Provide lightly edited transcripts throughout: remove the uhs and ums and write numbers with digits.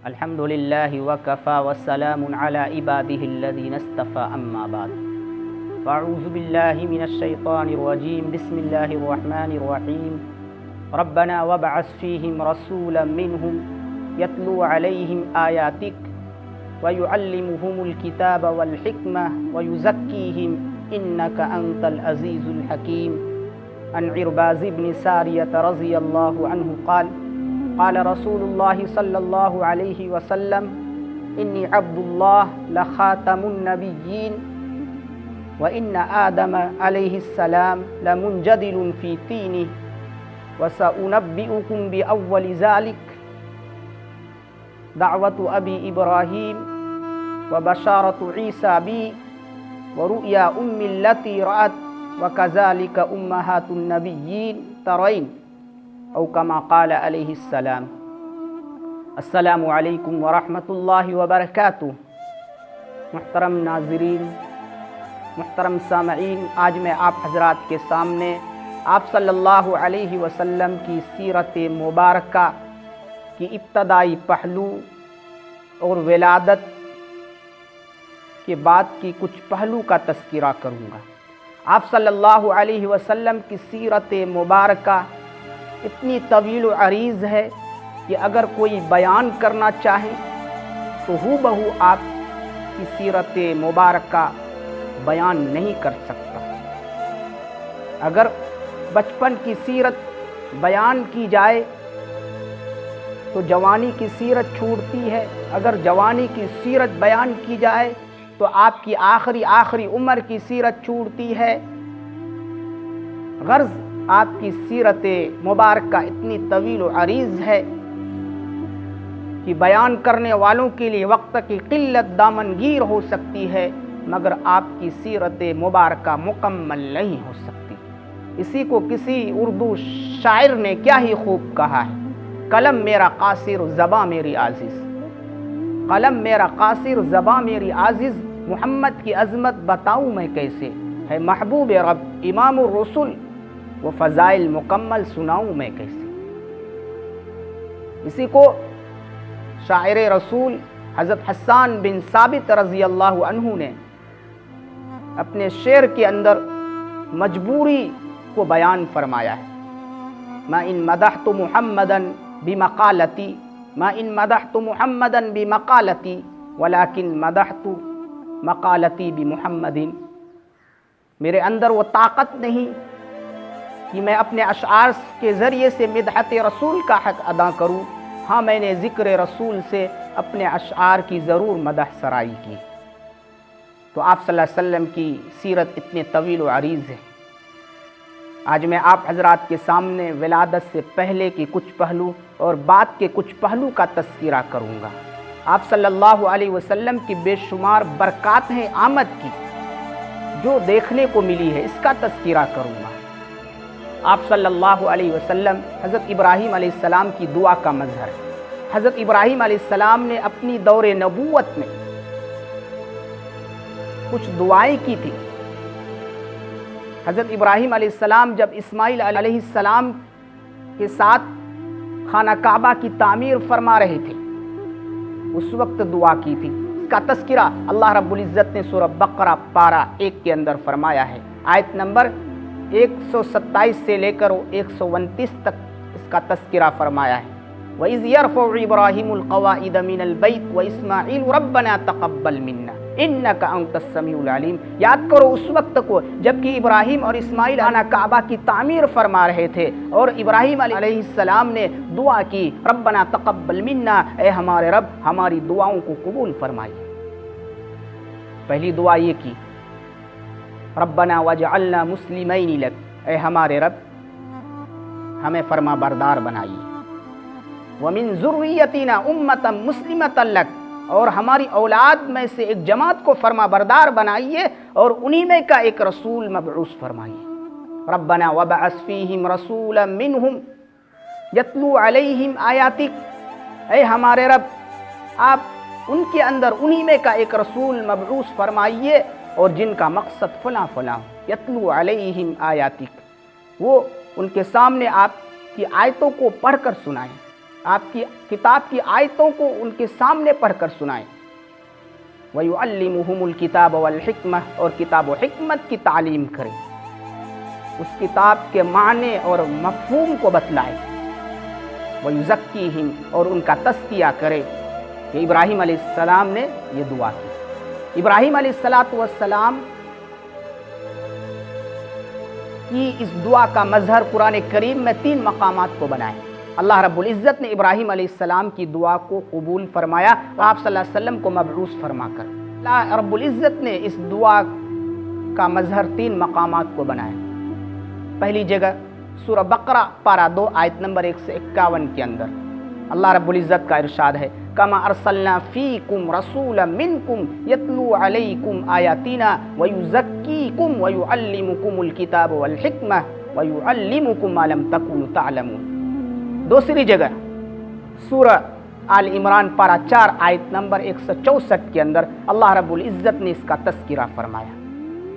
الحمد لله وكفى والسلام على عباده الذين اصطفى أما بعد فأعوذ بالله من الشيطان الرجيم بسم الله الرحمن الرحيم ربنا وابعث فيهم رسولا منهم يتلو عليهم آياتك ويعلمهم الكتاب والحكمة ويزكيهم إنك أنت العزيز الحكيم. عن عرباض بن سارية رضي الله عنه قال قال رسول الله صلى الله عليه وسلم إني عبد الله لخاتم النبيين وإن آدم عليه السلام لمنجدل في طينه وسأنبئكم بأول ذلك دعوة أبي إبراهيم وبشارة عيسى بي ورؤيا أمي التي رأت وكذلك أمهات النبيين ترين او کما قال علیہ السلام. السلام علیکم ورحمۃ اللہ وبرکاتہ. محترم ناظرین، محترم سامعین، آج میں آپ حضرات کے سامنے آپ صلی اللہ علیہ وسلم کی سیرت مبارکہ کی ابتدائی پہلو اور ولادت کے بعد کی کچھ پہلو کا تذکرہ کروں گا. آپ صلی اللہ علیہ وسلم کی سیرت مبارکہ اتنی طویل و عریض ہے کہ اگر کوئی بیان کرنا چاہے تو ہو بہو آپ کی سیرت مبارکہ بیان نہیں کر سکتا. اگر بچپن کی سیرت بیان کی جائے تو جوانی کی سیرت چھوٹتی ہے، اگر جوانی کی سیرت بیان کی جائے تو آپ کی آخری عمر کی سیرت چھوٹتی ہے. غرض آپ کی سیرت مبارکہ اتنی طویل و عریض ہے کہ بیان کرنے والوں کے لیے وقت کی قلت دامنگیر ہو سکتی ہے، مگر آپ کی سیرت مبارکہ مکمل نہیں ہو سکتی. اسی کو کسی اردو شاعر نے کیا ہی خوب کہا ہے: قلم میرا قاصر زباں میری عاجز، قلم میرا قاصر زباں میری عاجز، محمد کی عظمت بتاؤں میں کیسے، ہے محبوب رب امام الرسل وہ فضائل مکمل سناؤں میں کیسے. اسی کو شاعر رسول حضرت حسان بن ثابت رضی اللہ عنہ نے اپنے شعر کے اندر مجبوری کو بیان فرمایا ہے: ما ان مدحت محمدا بمقالتی، ما ان مدحت محمدا بمقالتی ولكن مدحت مقالتی بمحمد. میرے اندر وہ طاقت نہیں کہ میں اپنے اشعار کے ذریعے سے مدحت رسول کا حق ادا کروں، ہاں میں نے ذکر رسول سے اپنے اشعار کی ضرور مدح سرائی کی. تو آپ صلی اللہ علیہ وسلم کی سیرت اتنے طویل و عریض ہے. آج میں آپ حضرات کے سامنے ولادت سے پہلے کے کچھ پہلو اور بعد کے کچھ پہلو کا تذکرہ کروں گا. آپ صلی اللہ علیہ وسلم کی بے شمار برکات ہیں آمد کی جو دیکھنے کو ملی ہے، اس کا تذکرہ کروں گا. آپ صلی اللہ علیہ وسلم حضرت ابراہیم علیہ السلام کی دعا کا مظہر ہے. حضرت ابراہیم علیہ السلام نے اپنی دور نبوت میں کچھ دعائیں کی تھی. حضرت ابراہیم علیہ السلام جب اسماعیل علیہ السلام کے ساتھ خانہ کعبہ کی تعمیر فرما رہے تھے اس وقت دعا کی تھی. اس کا تذکرہ اللہ رب العزت نے سورہ بقرہ پارہ 1 کے اندر فرمایا ہے. آیت نمبر 127 سے لے کر 129 تک اس کا تذکرہ فرمایا ہے. وَإِذْ يَرْفَعُ إِبْرَاهِيمُ الْقَوَاعِدَ مِنَ الْبَيْتِ وَإِسْمَاعِيلُ رَبَّنَا تَقَبَّلْ مِنَّا إِنَّكَ أَنْتَ السَّمِيعُ الْعَلِيمُ. یاد کرو اس وقت کو جب کہ ابراہیم اور اسماعیل خانہ کعبہ کی تعمیر فرما رہے تھے اور ابراہیم علیہ السلام نے دعا کی: ربنا تقبل منا، اے ہمارے رب ہماری دعاؤں کو قبول فرمائیے. پہلی دعا یہ کی: ربنا وجعلنا مسلمین لک، اے ہمارے رب ہمیں فرما بردار بنائیے. ومن ذریتنا امتا مسلمتا لک، اور ہماری اولاد میں سے ایک جماعت کو فرما بردار بنائیے اور انہی میں کا ایک رسول مبعوث فرمائیے. ربنا وبعث فیہم رسولا منہم یتلو علیہم آیاتک، اے ہمارے رب آپ ان کے اندر انہی میں کا ایک رسول مبعوث فرمائیے اور جن کا مقصد فلاں فلاں. یتلو علیہم آیاتک، وہ ان کے سامنے آپ کی آیتوں کو پڑھ کر سنائیں. آپ کی کتاب کی آیتوں کو ان کے سامنے پڑھ کر سنائیں۔ وَيُعَلِّمُهُمُ الْكِتَابَ وَالْحِكْمَةَ، اور کتاب و حکمت کی تعلیم کریں، اس کتاب کے معنی اور مفہوم کو بتلائیں۔ وَيُزَكِّيهِمْ، اور ان کا تزکیہ کرے۔ کہ ابراہیم علیہ السلام نے یہ دعا کی۔ ابراہیم علیہ السلام کی اس دعا کا مظہر قرآن کریم میں 3 مقامات کو بنائے۔ اللہ رب العزت نے ابراہیم علیہ السلام کی دعا کو قبول فرمایا، آپ صلی اللہ علیہ وسلم کو مبعوث فرما کر۔ اللہ رب العزت نے اس دعا کا مظہر 3 مقامات کو بنایا۔ پہلی جگہ سورہ بقرہ پارہ 2 آیت نمبر 151 کے اندر اللہ رب العزت کا ارشاد ہے، کما ارسلنا فیکم رسولا منکم یتلو علیکم آیاتنا ویزکیکم ویعلمکم الکتاب والحکمہ ویعلمکم ما لم تکونوا تعلمون۔ دوسری جگہ سورہ آل عمران پارہ 4 آیت نمبر 164 کے اندر اللہ رب العزت نے اس کا تذکرہ فرمایا۔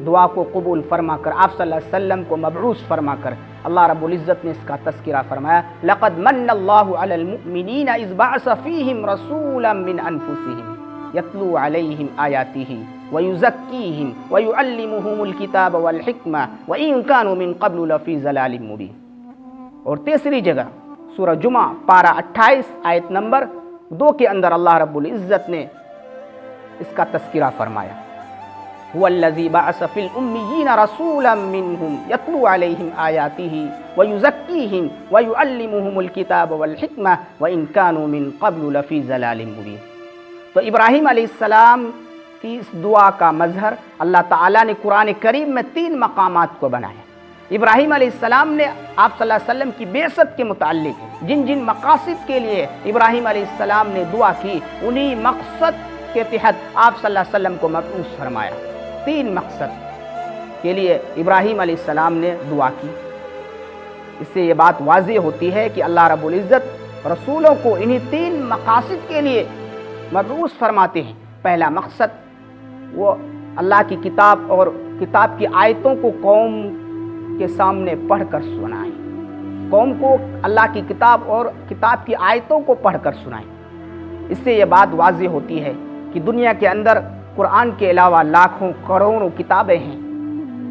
دعا کو قبول فرما کر آپ صلی اللہ علیہ وسلم کو مبعوث فرما کر اللہ رب العزت نے اس کا تذکرہ فرمایا، لقد من اللہ علی المؤمنین اذ بعث فیہم رسولا من انفسہم یتلو علیہم آیاتہ ویزکیہم ویعلمہم الکتاب والحکمہ وإن كانوا من قبل لفی ضلال مبین۔ اور تیسری جگہ سورہ جمعہ پارہ 28 آیت نمبر 2 کے اندر اللہ رب العزت نے اس کا تذکرہ فرمایا، هو الذی بعث فی الامیین رسولا منہم یتلو علیہم آیاتہ ویزکیہم ویعلمہم الکتاب والحکمہ وإن كانوا من قبل لفی ضلال مبین۔ تو ابراہیم علیہ السلام کی اس دعا کا مظہر اللہ تعالیٰ نے قرآن کریم میں 3 مقامات کو بنایا۔ ابراہیم علیہ السلام نے آپ صلی اللہ علیہ وسلم کی بعثت کے متعلق جن جن مقاصد کے لیے ابراہیم علیہ السلام نے دعا کی، انہی مقصد کے تحت آپ صلی اللہ علیہ وسلم کو مبعوث فرمایا۔ 3 مقصد کے لیے ابراہیم علیہ السلام نے دعا کی۔ اس سے یہ بات واضح ہوتی ہے کہ اللہ رب العزت رسولوں کو انہی 3 مقاصد کے لیے مبعوث فرماتے ہیں۔ پہلا مقصد وہ اللہ کی کتاب اور کتاب کی آیتوں کو قوم کے سامنے پڑھ کر سنائیں، قوم کو اللہ کی کتاب اور کتاب کی آیتوں کو پڑھ کر سنائیں۔ اس سے یہ بات واضح ہوتی ہے کہ دنیا کے اندر قرآن کے علاوہ لاکھوں کروڑوں کتابیں ہیں،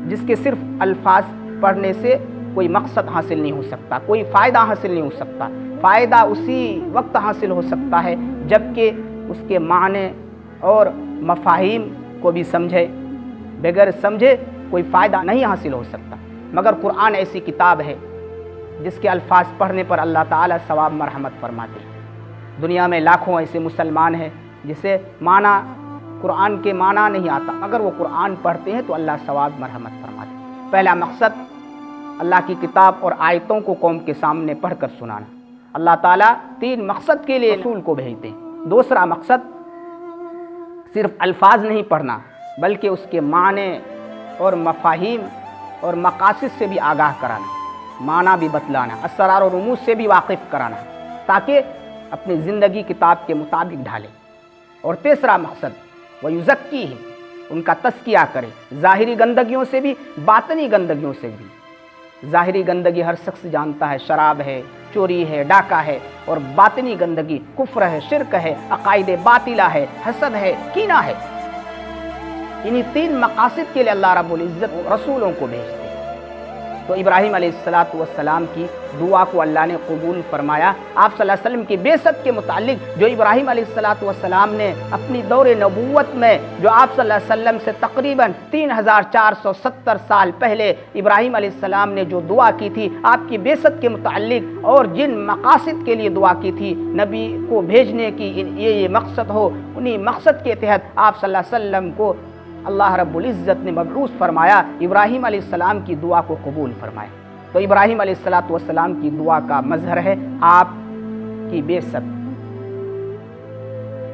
جس کے صرف الفاظ پڑھنے سے کوئی مقصد حاصل نہیں ہو سکتا، کوئی فائدہ حاصل نہیں ہو سکتا۔ فائدہ اسی وقت حاصل ہو سکتا ہے جبکہ اس کے معنی اور مفاہیم کو بھی سمجھے، بغیر سمجھے کوئی فائدہ نہیں حاصل ہو سکتا۔ مگر قرآن ایسی کتاب ہے جس کے الفاظ پڑھنے پر اللہ تعالیٰ ثواب مرحمت فرماتے ہیں۔ دنیا میں لاکھوں ایسے مسلمان ہیں جسے معنی قرآن کے معنی نہیں آتا، مگر وہ قرآن پڑھتے ہیں تو اللہ ثواب مرحمت فرماتے ہیں۔ پہلا مقصد اللہ کی کتاب اور آیتوں کو قوم کے سامنے پڑھ کر سنانا۔ اللہ تعالیٰ 3 مقصد کے لیے رسول کو بھیجتے ہیں۔ دوسرا مقصد صرف الفاظ نہیں پڑھنا بلکہ اس کے معنی اور مفاہیم اور مقاصد سے بھی آگاہ کرانا، معنی بھی بتلانا، اسرار و رموز سے بھی واقف کرانا، تاکہ اپنی زندگی کتاب کے مطابق ڈھالے۔ اور تیسرا مقصد وَيُزَكِّيهِمْ، ان کا تزکیہ کرے، ظاہری گندگیوں سے بھی باطنی گندگیوں سے بھی۔ ظاہری گندگی ہر شخص جانتا ہے، شراب ہے، چوری ہے، ڈاکہ ہے، اور باطنی گندگی کفر ہے، شرک ہے، عقائد باطلہ ہے، حسد ہے، کینہ ہے۔ انہی 3 مقاصد کے لیے اللہ رب العزت رسولوں کو بھیجتے ہیں۔ تو ابراہیم علیہ السلام کی دعا کو اللہ نے قبول فرمایا۔ آپ صلی اللہ علیہ وسلم کی بعثت کے متعلق جو ابراہیم علیہ السلام نے اپنی دور نبوت میں، جو آپ صلی اللہ علیہ وسلم سے تقریباً 3470 سال پہلے ابراہیم علیہ السلام نے جو دعا کی تھی آپ کی بعثت کے متعلق، اور جن مقاصد کے لیے دعا کی تھی، نبی کو بھیجنے کی یہ مقصد ہو، انہی مقصد کے تحت آپ صلی اللہ علیہ وسلم کو اللہ رب العزت نے مبعوث فرمایا، ابراہیم علیہ السلام کی دعا کو قبول فرمایا۔ تو ابراہیم علیہ السلام کی دعا کا مظہر ہے آپ کی بعثت،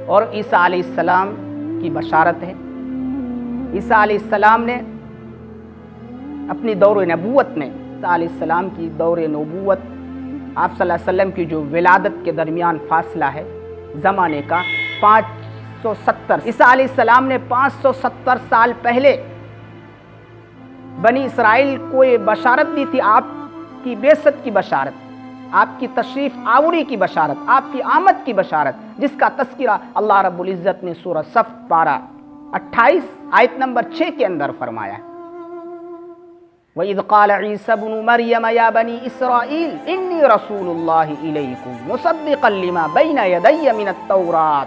اور عیسیٰ علیہ السلام کی بشارت ہے۔ عیسیٰ علیہ السلام نے اپنی دور نبوت میں، عیسیٰ علیہ السلام کی دور نبوت آپ صلی اللہ علیہ وسلم کی جو ولادت کے درمیان فاصلہ ہے زمانے کا 570، عیسیٰ علیہ السلام نے 570 سال پہلے بنی اسرائیل کو یہ بشارت دی تھی، آپ کی بعثت کی بشارت، آپ کی تشریف آوری کی بشارت، آپ کی آمد کی بشارت، جس کا تذکرہ اللہ رب العزت نے سورہ صف پارہ 28 آیت نمبر 6 کے اندر فرمایا ہے۔ وَإِذْ قَالَ عِيسَى ابْنُ مَرْيَمَ يَا بَنِي إِسْرَائِيلَ إِنِّي رَسُولُ اللَّهِ إِلَيْكُمْ مُصَدِّقًا لِمَا بَيْنَ يَدَيَّ مِنَ التَّوْرَاةِ۔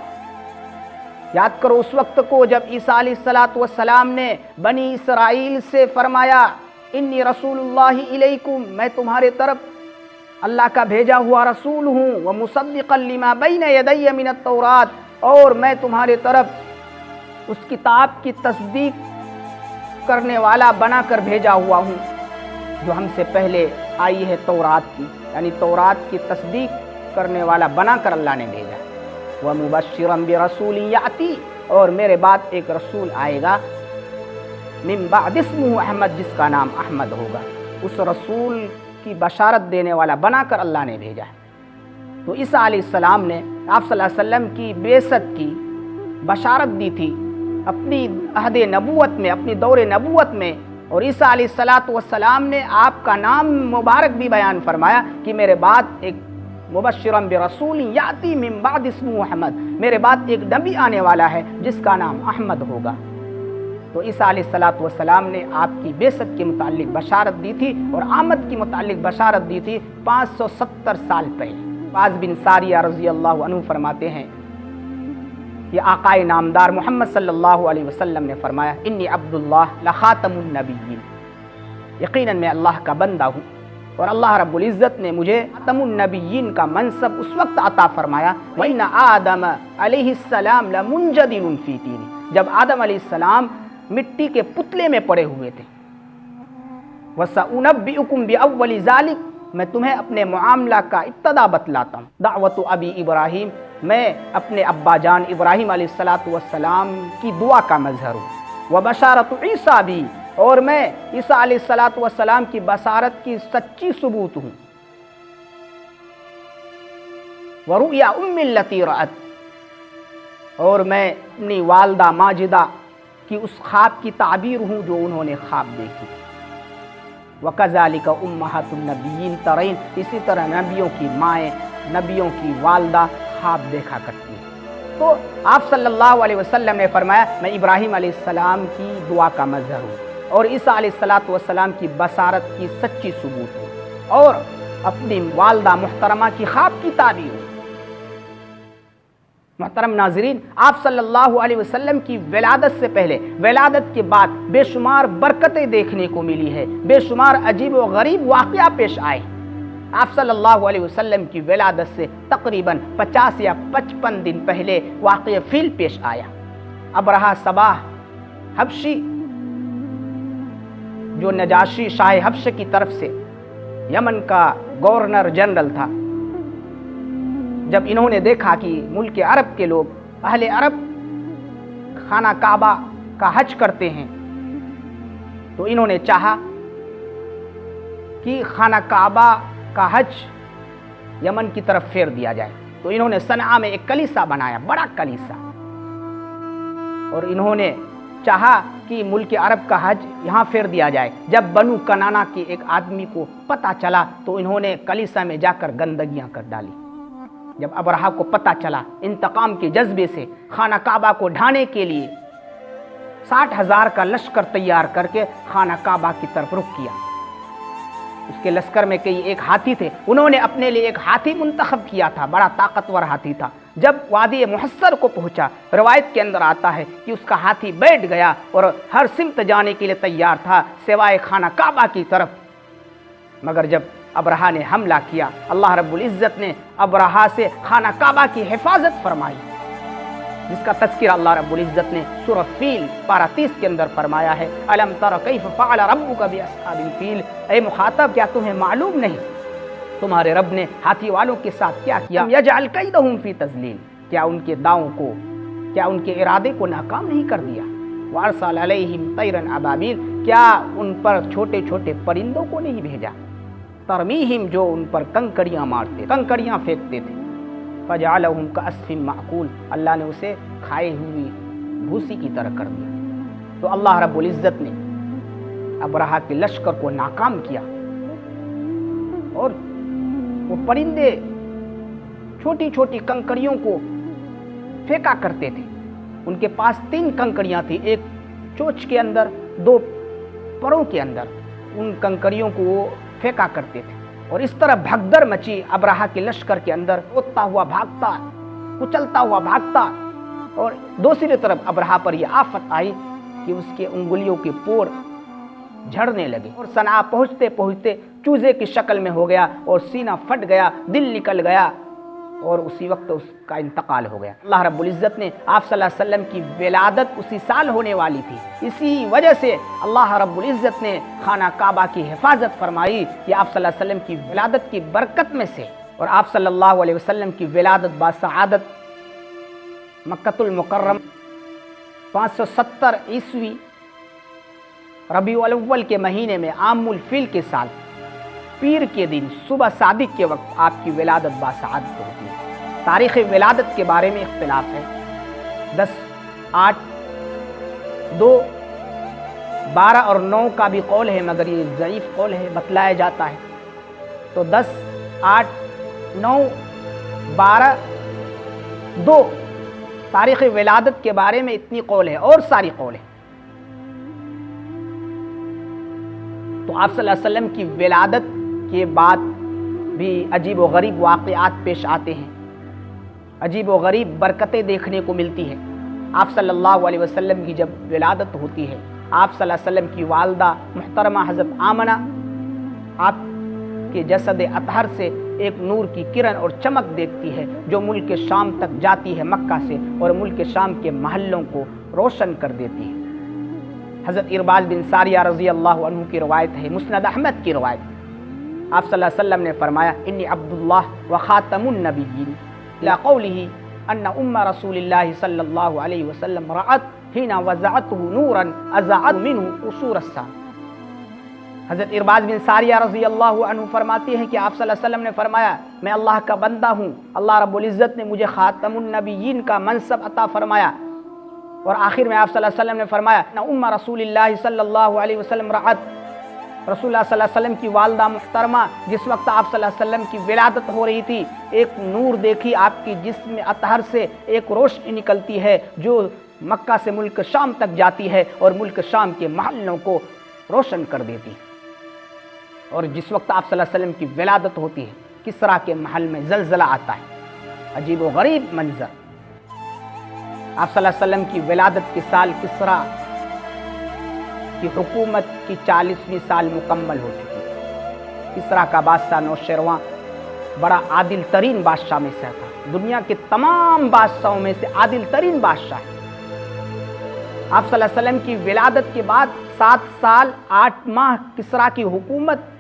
یاد کرو اس وقت کو جب عیسیٰ علیہ السلام نے بنی اسرائیل سے فرمایا انی رسول اللہ الیکم، میں تمہارے طرف اللہ کا بھیجا ہوا رسول ہوں، ومصدقا لما بین یدی من التوراۃ، اور میں تمہارے طرف اس کتاب کی تصدیق کرنے والا بنا کر بھیجا ہوا ہوں جو ہم سے پہلے آئی ہے تورات کی، یعنی تورات کی تصدیق کرنے والا بنا کر اللہ نے بھیجا۔ وَمُبَشِّرًا بِرَسُولٍ يَأْتِي، اور میرے بعد ایک رسول آئے گا، من بعد اسمہ احمد، جس کا نام احمد ہوگا۔ اس رسول کی بشارت دینے والا بنا کر اللہ نے بھیجا ہے۔ تو عیسیٰ علیہ السلام نے آپ صلی اللہ علیہ وسلم کی بعثت کی بشارت دی تھی اپنی عہد نبوت میں، اپنی دور نبوت میں، اور عیسیٰ علیہ السلام نے آپ کا نام مبارک بھی بیان فرمایا کہ میرے بعد ایک مبشرًا برسول یاتی من بعد اسمہ احمد، میرے بعد ایک نبی آنے والا ہے جس کا نام احمد ہوگا۔ تو عیسیٰ علیہ السلام نے آپ کی بعثت کے متعلق بشارت دی تھی اور آمد کی متعلق بشارت دی تھی 570 سال پہلے۔ باز بن ساریہ رضی اللہ عنہ فرماتے ہیں کہ آقائے نامدار محمد صلی اللہ علیہ وسلم نے فرمایا انی عبداللہ لخاتم النبیین، یقیناً میں اللہ کا بندہ ہوں اور اللہ رب العزت نے مجھے خاتم النبیین کا منصب اس وقت عطا فرمایا وَإِنَّ آدَمَ علیہ السلام لَمُنْجَدِلٌ فِي طِينٍ، جب آدم علیہ السلام مٹی کے پتلے میں پڑے ہوئے تھے۔ وَسَأُنَبِّئُكُمْ بِأَوَّلِ ذَلِكَ، میں تمہیں اپنے معاملہ کا ابتدا بتلاتا ہوں۔ دعوت ابی ابراہیم، میں اپنے ابا جان ابراہیم علیہ السلام کی دعا کا مظہر ہوں۔ وبشارت عیسیٰ بھی، اور میں عیسیٰ علیہ السلام کی بشارت کی سچی ثبوت ہوں۔ ورؤیا ام التی رأت، اور میں اپنی والدہ ماجدہ کی اس خواب کی تعبیر ہوں جو انہوں نے خواب دیکھی۔ وَكَذَلِكَ أُمَّهَاتُ النَّبِيِّينَ تَرَيْنَ، اسی طرح نبیوں کی مائیں، نبیوں کی والدہ خواب دیکھا کرتی ہیں۔ تو آپ صلی اللہ علیہ وسلم نے فرمایا میں ابراہیم علیہ السلام کی دعا کا مظہر ہوں اور عیسیٰ علیہ السلام کی بشارت کی سچی ثبوت ہوں اور اپنی والدہ محترمہ کی خواب کی تعبیر ہوں۔ محترم ناظرین، آپ صلی اللہ علیہ وسلم کی ولادت سے پہلے، ولادت کے بعد بے شمار برکتیں دیکھنے کو ملی ہے، بے شمار عجیب و غریب واقعہ پیش آئے۔ آپ صلی اللہ علیہ وسلم کی ولادت سے تقریباً 50 یا 55 دن پہلے واقعہ فیل پیش آیا۔ ابرہہ صباح حبشی، جو نجاشی شاہ حبش کی طرف سے یمن کا گورنر جنرل تھا، جب انہوں نے دیکھا کہ ملک عرب کے لوگ، اہل عرب خانہ کعبہ کا حج کرتے ہیں، تو انہوں نے چاہا کہ خانہ کعبہ کا حج یمن کی طرف پھیر دیا جائے۔ تو انہوں نے صنعاء میں ایک کلیسا بنایا، بڑا کلیسا، اور انہوں نے چاہا کہ ملک عرب کا حج یہاں پھیر دیا جائے۔ جب بنو کنانا کے ایک آدمی کو پتہ چلا تو انہوں نے کلیسا میں جا کر گندگیاں کر ڈالی۔ جب ابرہہ کو پتہ چلا، انتقام کے جذبے سے خانہ کعبہ کو ڈھانے کے لیے 60,000 کا لشکر تیار کر کے خانہ کعبہ کی طرف رخ کیا۔ اس کے لشکر میں کئی ایک ہاتھی تھے، انہوں نے اپنے لیے ایک ہاتھی منتخب کیا تھا، بڑا طاقتور ہاتھی تھا۔ جب وادی محصر کو پہنچا، روایت کے اندر آتا ہے کہ اس کا ہاتھی بیٹھ گیا اور ہر سمت جانے کے لیے تیار تھا سوائے خانہ کعبہ کی طرف۔ مگر جب ابرہہ نے حملہ کیا، اللہ رب العزت نے ابرہہ سے خانہ کعبہ کی حفاظت فرمائی، جس کا تذکرہ اللہ رب العزت نے سورہ فیل پارہ 30 کے اندر فرمایا ہے الم تر کیف فعل ربک باصحاب الفیل، اے مخاطب کیا تمہیں معلوم نہیں تمہارے رب نے ہاتھی والوں کے ساتھ کیا کیا؟ یجعل کیدہم فی تضلیل، کیا ان کے داؤں کو، کیا ان کے ارادے کو ناکام نہیں کر دیا؟ وارسل علیہم طیرا ابابیل، کیا ان پر چھوٹے چھوٹے پرندوں کو نہیں بھیجا؟ ترمیہم، جو ان پر کنکریاں مارتے، کنکریاں پھینکتے تھے۔ فجعلہم کعصف مأکول، اللہ نے اسے کھائے ہوئی بھوسی کی طرح کر دیا۔ تو اللہ رب العزت نے ابرہہ کے لشکر کو ناکام کیا اور وہ پرندے چھوٹی چھوٹی کنکریوں کو پھینکا کرتے تھے. ان کے پاس 3 کنکریاں تھیں، ایک چونچ کے اندر، 2 پروں کے اندر. ان کنکریوں کو وہ پھینکا کرتے تھے اور اس طرح بھگدڑ مچی ابرہہ کے لشکر کے اندر. اڑتا ہوا بھاگتا، کچلتا ہوا بھاگتا، اور دوسری طرف ابرہہ پر یہ آفت آئی کہ اس کے انگلیوں کے پور جھڑنے لگے اور صنعاء پہنچتے پہنچتے چوزے کی شکل میں ہو گیا اور سینہ پھٹ گیا، دل نکل گیا اور اسی وقت اس کا انتقال ہو گیا. اللہ رب العزت نے آپ صلی اللہ علیہ وسلم کی ولادت اسی سال ہونے والی تھی. اسی وجہ سے اللہ رب العزت نے خانہ کعبہ کی حفاظت فرمائی کہ آپ صلی اللہ علیہ وسلم کی ولادت کی برکت میں سے. اور آپ صلی اللہ علیہ وسلم کی ولادت باسعادت مکۃ المکرم 570 عیسوی ربیع الاول کے مہینے میں عام الفیل کے سال پیر کے دن صبح صادق کے وقت آپ کی ولادت باسعادت ہوتی ہے. تاریخ ولادت کے بارے میں اختلاف ہے. 10، 8، 2، 12 اور 9 کا بھی قول ہے، مگر یہ ضعیف قول ہے، بتلایا جاتا ہے. تو 10، 8، 9، 12، 2 تاریخ ولادت کے بارے میں اتنی قول ہے، اور ساری قول ہے. تو آپ صلی اللہ علیہ وسلم کی ولادت کے بعد بھی عجیب و غریب واقعات پیش آتے ہیں، عجیب و غریب برکتیں دیکھنے کو ملتی ہیں. آپ صلی اللہ علیہ وسلم کی جب ولادت ہوتی ہے، آپ صلی اللہ علیہ وسلم کی والدہ محترمہ حضرت آمنہ آپ کے جسد اطہر سے ایک نور کی کرن اور چمک دیکھتی ہے جو ملک شام تک جاتی ہے مکہ سے، اور ملک شام کے محلوں کو روشن کر دیتی ہے. حضرت ارباز بن ساریہ رضی اللہ عنہ کی روایت ہے، مسند احمد کی روایت. آپ صلی اللہ علیہ وسلم نے فرمایا انی عبداللہ وخاتم النبیین الی قولہ ان ام رسول اللہ صلی اللہ علیہ وسلم رأت حین وضعته نورا اضاءت منہ قصور السماء. حضرت ارباز بن ساریہ رضی اللہ عنہ فرماتے ہیں کہ آپ صلی اللہ علیہ وسلم نے فرمایا میں اللہ کا بندہ ہوں، اللہ رب العزت نے مجھے خاتم النبیین کا منصب عطا فرمایا. اور آخر میں آپ صلی اللہ علیہ وسلم نے فرمایا ام رسول اللہ صلی اللہ علیہ وسلم رأت، رسول اللہ صلی اللہ علیہ وسلم کی والدہ محترمہ جس وقت آپ صلی اللہ علیہ وسلم کی ولادت ہو رہی تھی، ایک نور دیکھی، آپ کی جسم اطہر سے ایک روشنی نکلتی ہے جو مکہ سے ملک شام تک جاتی ہے اور ملک شام کے محلوں کو روشن کر دیتی ہے. اور جس وقت آپ صلی اللہ علیہ وسلم کی ولادت ہوتی ہے، کسریٰ کے محل میں زلزلہ آتا ہے، عجیب و غریب منظر. آپ صلی اللہ علیہ وسلم کی ولادت کے سال کسریٰ کی حکومت کی 40ویں سال مکمل ہو چکی ہے. کسریٰ کا بادشاہ نوشیروان بڑا عادل ترین بادشاہ میں سے تھا، دنیا کے تمام بادشاہوں میں سے عادل ترین بادشاہ ہے. آپ صلی اللہ علیہ وسلم کی ولادت کے بعد 7 سال 8 ماہ کسریٰ کی حکومت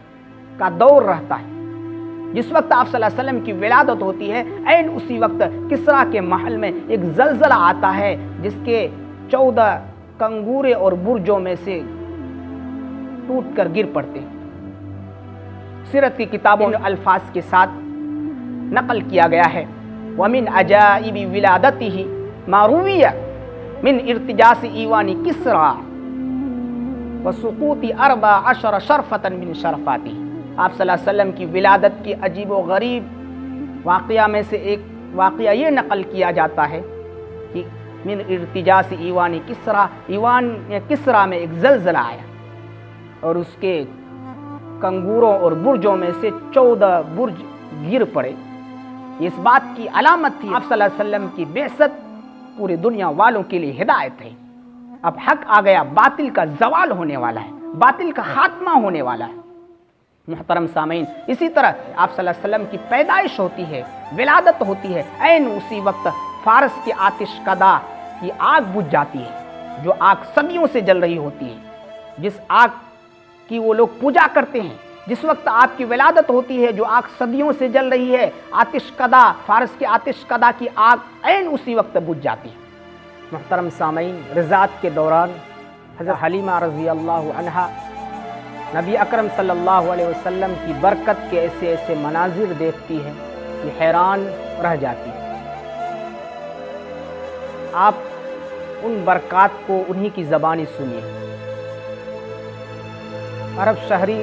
کا دور رہتا ہے. جس وقت آپ صلی اللہ علیہ وسلم کی ولادت ہوتی ہے، عین اسی وقت کسریٰ کے محل میں ایک زلزلہ آتا ہے جس کے 14 کنگورے اور برجوں میں سے ٹوٹ کر گر پڑتے ہیں. سیرت کی کتابوں میں الفاظ کے ساتھ نقل کیا گیا ہے وَمِنْ عَجَائِبِ وِلَادَتِهِ مَا رُوِيَ مِنْ ارتجاس ایوان کسریٰ وسقوط 14 شرفة من شرفاته. آپ صلی اللہ علیہ وسلم کی ولادت کی عجیب و غریب واقعہ میں سے ایک واقعہ یہ نقل کیا جاتا ہے کہ من ارتجاس ایوان کسریٰ، ایوان کسریٰ میں ایک زلزلہ آیا اور اس کے کنگوروں اور برجوں میں سے 14 برج گر پڑے. یہ اس بات کی علامت تھی آپ صلی اللہ علیہ وسلم کی بعثت پوری دنیا والوں کے لیے ہدایت ہے. اب حق آ گیا، باطل کا زوال ہونے والا ہے، باطل کا خاتمہ ہونے والا ہے. محترم سامعین، اسی طرح آپ صلی اللہ علیہ وسلم کی پیدائش ہوتی ہے، ولادت ہوتی ہے، عین اسی وقت فارس کے آتش کدہ کی آگ بجھ جاتی ہے جو آگ صدیوں سے جل رہی ہوتی ہے، جس آگ کی وہ لوگ پوجا کرتے ہیں. جس وقت آپ کی ولادت ہوتی ہے جو آگ صدیوں سے جل رہی ہے، آتش کدہ، فارس کے آتش کدہ کی آگ عین اسی وقت بجھ جاتی ہے. محترم سامعین، رضاعت کے دوران حضرت حلیمہ رضی اللہ عنہا نبی اکرم صلی اللہ علیہ وسلم کی برکت کے ایسے ایسے مناظر دیکھتی ہے کہ حیران رہ جاتی ہے. آپ ان برکات کو انہی کی زبانی سنیے. عرب شہری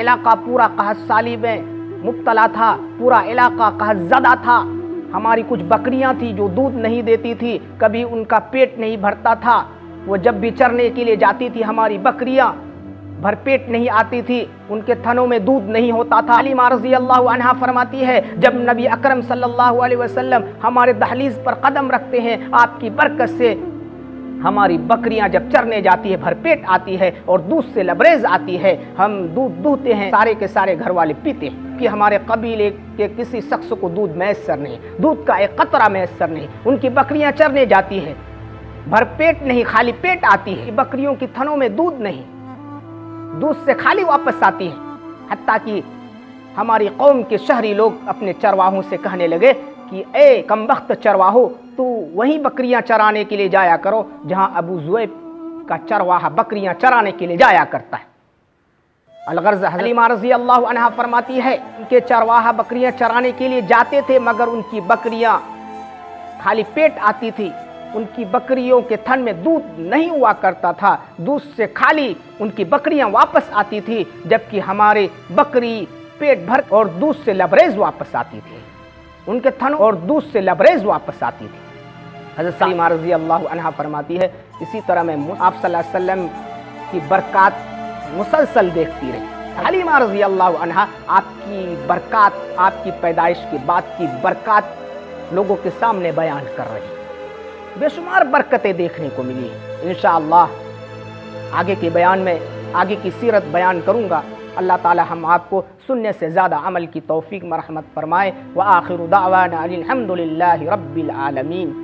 علاقہ پورا قحط سالی میں مبتلا تھا، پورا علاقہ قحط زدہ تھا۔ ہماری کچھ بکریاں تھیں جو دودھ نہیں دیتی تھی، کبھی ان کا پیٹ نہیں بھرتا تھا۔ وہ جب بھی چرنے کے لیے جاتی تھی ہماری بکریاں بھر پیٹ نہیں آتی تھی، ان کے تھنوں میں دودھ نہیں ہوتا تھا۔ حلیمہ رضی اللہ عنہا فرماتی ہے جب نبی اکرم صلی اللہ علیہ وسلم ہمارے دہلیز پر قدم رکھتے ہیں، آپ کی برکت سے ہماری بکریاں جب چرنے جاتی ہے بھر پیٹ آتی ہے اور دودھ سے لبریز آتی ہے، ہم دودھ دوہتے ہیں، سارے کے سارے گھر والے پیتے ہیں کہ ہمارے قبیلے کے کسی شخص کو دودھ میسر نہیں، دودھ کا ایک قطرہ میسر نہیں۔ ان کی بکریاں چرنے جاتی ہیں، بھر پیٹ نہیں خالی پیٹ آتی ہے، بکریوں کی تھنوں میں دودھ نہیں، دودھ سے خالی واپس آتی ہیں۔ حتیٰ کہ ہماری قوم کے شہری لوگ اپنے چرواہوں سے کہنے لگے کہ اے کمبخت چرواہو، تو وہیں بکریاں چرانے کے لیے جایا کرو جہاں ابو ذؤیب کا چرواہا بکریاں چرانے کے لیے جایا کرتا ہے۔ الغرض حلیمہ رضی اللہ عنہا فرماتی ہے ان کے چرواہا بکریاں چرانے کے لیے جاتے تھے، مگر ان کی بکریاں خالی پیٹ آتی تھی، ان کی بکریوں کے تھن میں دودھ نہیں ہوا کرتا تھا، دودھ سے خالی ان کی بکریاں واپس آتی تھی، جبکہ ہمارے بکری پیٹ بھر اور دودھ سے لبریز واپس آتی تھی، ان کے تھن اور دودھ سے لبریز واپس آتی تھی۔ حضرت حلیمہ رضی اللہ عنہا فرماتی ہے اسی طرح میں آپ صلی اللہ علیہ وسلم کی برکات مسلسل دیکھتی رہی۔ حلیمہ رضی اللہ عنہا آپ کی برکات، آپ کی پیدائش کے بعد کی برکات لوگوں کے سامنے بیان کر رہی، بے شمار برکتیں دیکھنے کو ملی۔ انشاءاللہ آگے کے بیان میں آگے کی سیرت بیان کروں گا۔ اللہ تعالی ہم آپ کو سننے سے زیادہ عمل کی توفیق مرحمت فرمائے۔ وآخر دعوانا الحمد للہ رب العالمین۔